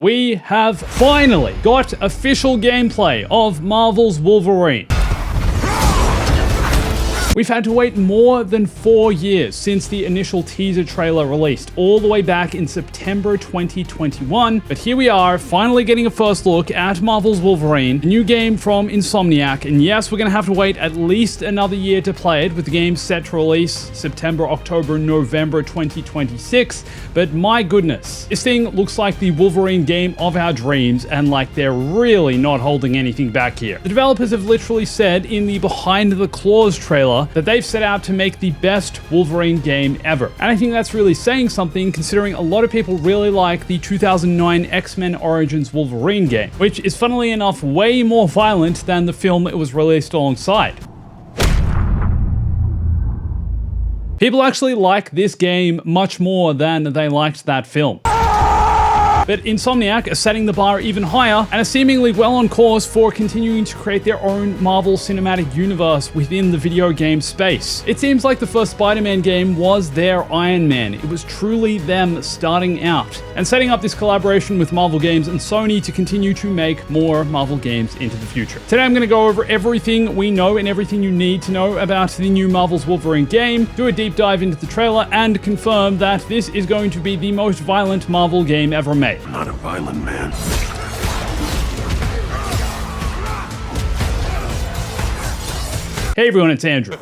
We have finally got official gameplay of Marvel's Wolverine. We've had to wait more than 4 years since the initial teaser trailer released, all the way back in September 2021, but here we are, finally getting a first look at Marvel's Wolverine, a new game from Insomniac, and yes, we're gonna have to wait at least another year to play it, with the game set to release September, October, November 2026, but my goodness, this thing looks like the Wolverine game of our dreams, and like they're really not holding anything back here. The developers have literally said in the Behind the Claws trailer that they've set out to make the best Wolverine game ever. And I think that's really saying something, considering a lot of people really like the 2009 X-Men Origins Wolverine game, which is funnily enough way more violent than the film it was released alongside. People actually like this game much more than they liked that film. But Insomniac are setting the bar even higher and are seemingly well on course for continuing to create their own Marvel Cinematic Universe within the video game space. It seems like the first Spider-Man game was their Iron Man. It was truly them starting out and setting up this collaboration with Marvel Games and Sony to continue to make more Marvel games into the future. Today I'm going to go over everything we know and everything you need to know about the new Marvel's Wolverine game, do a deep dive into the trailer, and confirm that this is going to be the most violent Marvel game ever made. I'm not a violent man. Hey everyone, it's Andrew.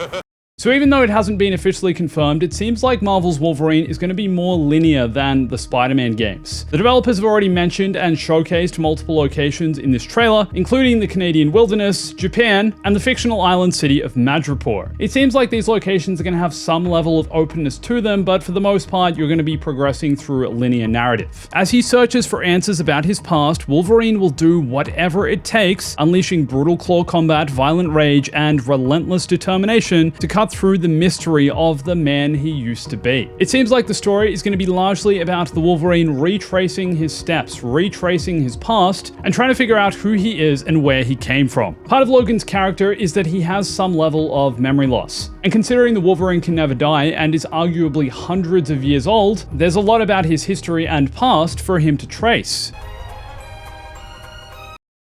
So even though it hasn't been officially confirmed, it seems like Marvel's Wolverine is going to be more linear than the Spider-Man games. The developers have already mentioned and showcased multiple locations in this trailer, including the Canadian wilderness, Japan, and the fictional island city of Madripoor. It seems like these locations are going to have some level of openness to them, but for the most part, you're going to be progressing through a linear narrative. As he searches for answers about his past, Wolverine will do whatever it takes, unleashing brutal claw combat, violent rage, and relentless determination to cut through the mystery of the man he used to be. It seems like the story is going to be largely about the Wolverine retracing his steps, retracing his past, and trying to figure out who he is and where he came from. Part of Logan's character is that he has some level of memory loss. And considering the Wolverine can never die and is arguably hundreds of years old, there's a lot about his history and past for him to trace.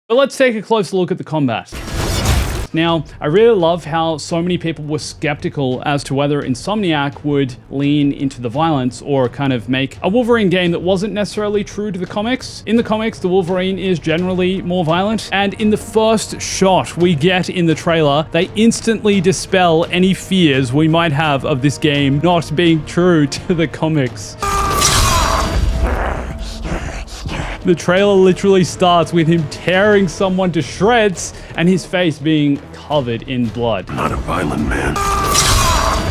But let's take a closer look at the combat. Now, I really love how so many people were skeptical as to whether Insomniac would lean into the violence or kind of make a Wolverine game that wasn't necessarily true to the comics. In the comics, the Wolverine is generally more violent, and in the first shot we get in the trailer, they instantly dispel any fears we might have of this game not being true to the comics. The trailer literally starts with him tearing someone to shreds and his face being covered in blood. I'm not a violent man.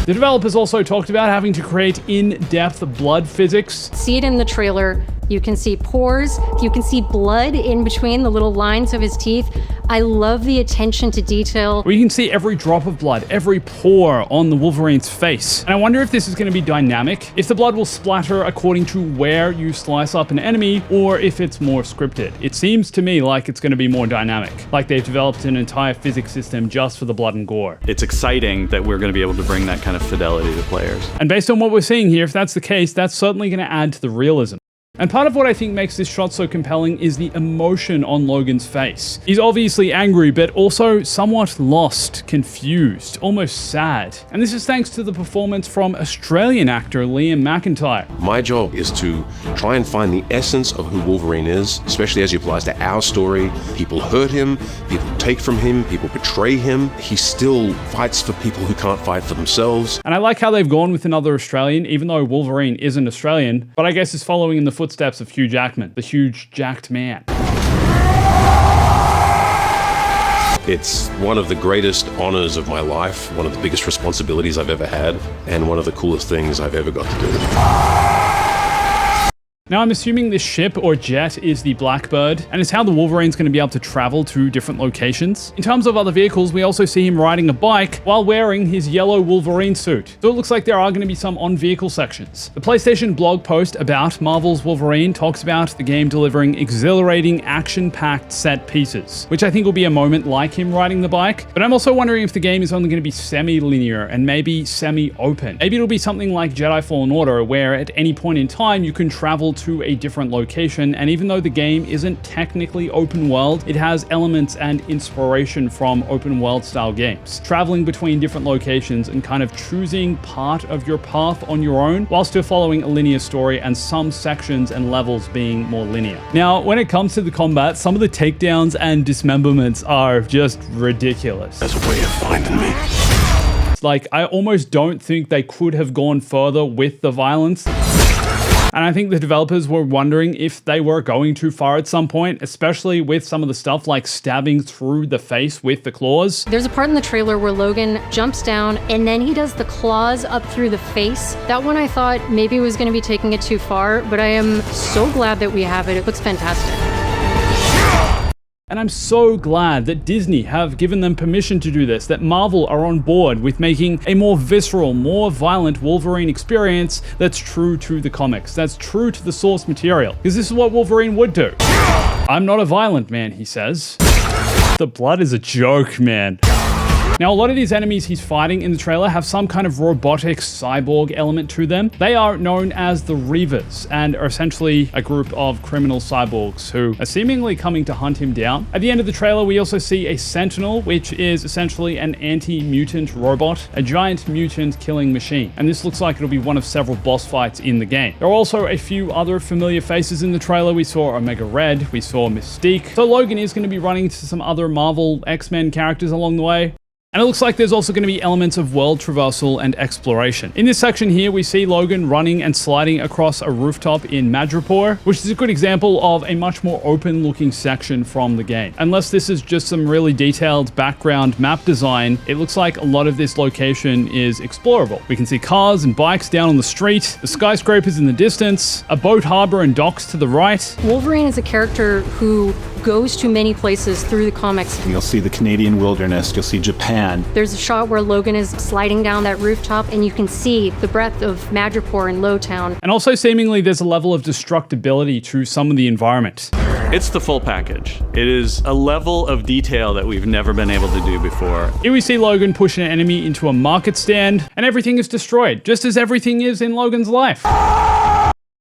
The developers also talked about having to create in-depth blood physics. See it in the trailer. You can see pores. You can see blood in between the little lines of his teeth. I love the attention to detail. Where you can see every drop of blood, every pore on the Wolverine's face. And I wonder if this is going to be dynamic, if the blood will splatter according to where you slice up an enemy, or if it's more scripted. It seems to me like it's going to be more dynamic, like they've developed an entire physics system just for the blood and gore. It's exciting that we're going to be able to bring that kind of fidelity to players. And based on what we're seeing here, if that's the case, that's certainly going to add to the realism. And part of what I think makes this shot so compelling is the emotion on Logan's face. He's obviously angry, but also somewhat lost, confused, almost sad. And this is thanks to the performance from Australian actor Liam McIntyre. My job is to try and find the essence of who Wolverine is, especially as he applies to our story. People hurt him, people take from him, people betray him. He still fights for people who can't fight for themselves. And I like how they've gone with another Australian, even though Wolverine isn't Australian, but I guess is following in the footsteps of Hugh Jackman, the huge jacked man. It's one of the greatest honors of my life, one of the biggest responsibilities I've ever had, and one of the coolest things I've ever got to do. Now I'm assuming this ship or jet is the Blackbird, and it's how the Wolverine's going to be able to travel to different locations. In terms of other vehicles, we also see him riding a bike while wearing his yellow Wolverine suit. So it looks like there are going to be some on-vehicle sections. The PlayStation blog post about Marvel's Wolverine talks about the game delivering exhilarating, action-packed set pieces, which I think will be a moment like him riding the bike. But I'm also wondering if the game is only going to be semi-linear and maybe semi-open. Maybe it'll be something like Jedi Fallen Order, where at any point in time you can travel to a different location, and even though the game isn't technically open world, it has elements and inspiration from open world style games. Traveling between different locations and kind of choosing part of your path on your own while still following a linear story, and some sections and levels being more linear. Now, when it comes to the combat, some of the takedowns and dismemberments are just ridiculous. There's a way of finding me. Like, I almost don't think they could have gone further with the violence. And I think the developers were wondering if they were going too far at some point, especially with some of the stuff like stabbing through the face with the claws. There's a part in the trailer where Logan jumps down and then he does the claws up through the face. That one I thought maybe was going to be taking it too far, but I am so glad that we have it. It looks fantastic. And I'm so glad that Disney have given them permission to do this, that Marvel are on board with making a more visceral, more violent Wolverine experience that's true to the comics, that's true to the source material. Because this is what Wolverine would do. "I'm not a violent man," he says. The blood is a joke, man. Now, a lot of these enemies he's fighting in the trailer have some kind of robotic cyborg element to them. They are known as the Reavers and are essentially a group of criminal cyborgs who are seemingly coming to hunt him down. At the end of the trailer, we also see a Sentinel, which is essentially an anti-mutant robot, a giant mutant killing machine. And this looks like it'll be one of several boss fights in the game. There are also a few other familiar faces in the trailer. We saw Omega Red, we saw Mystique. So Logan is going to be running into some other Marvel X-Men characters along the way. And it looks like there's also going to be elements of world traversal and exploration. In this section here, we see Logan running and sliding across a rooftop in Madripoor, which is a good example of a much more open-looking section from the game. Unless this is just some really detailed background map design, it looks like a lot of this location is explorable. We can see cars and bikes down on the street, the skyscrapers in the distance, a boat harbor and docks to the right. Wolverine is a character who goes to many places through the comics. You'll see the Canadian wilderness, you'll see Japan. There's a shot where Logan is sliding down that rooftop and you can see the breadth of Madripoor and Lowtown. And also seemingly there's a level of destructibility to some of the environment. It's the full package. It is a level of detail that we've never been able to do before. Here we see Logan push an enemy into a market stand and everything is destroyed, just as everything is in Logan's life.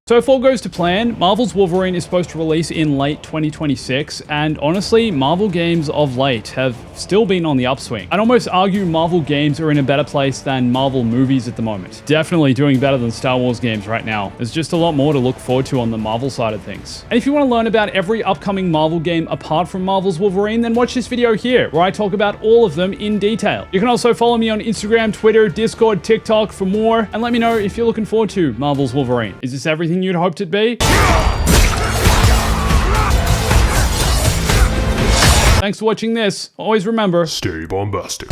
So if all goes to plan, Marvel's Wolverine is supposed to release in late 2026, and honestly, Marvel games of late have still been on the upswing. I'd almost argue Marvel games are in a better place than Marvel movies at the moment. Definitely doing better than Star Wars games right now. There's just a lot more to look forward to on the Marvel side of things. And if you want to learn about every upcoming Marvel game apart from Marvel's Wolverine, then watch this video here, where I talk about all of them in detail. You can also follow me on Instagram, Twitter, Discord, TikTok for more, and let me know if you're looking forward to Marvel's Wolverine. Is this everything you'd hoped it'd be? Thanks for watching this. Always remember, Stay bombastic.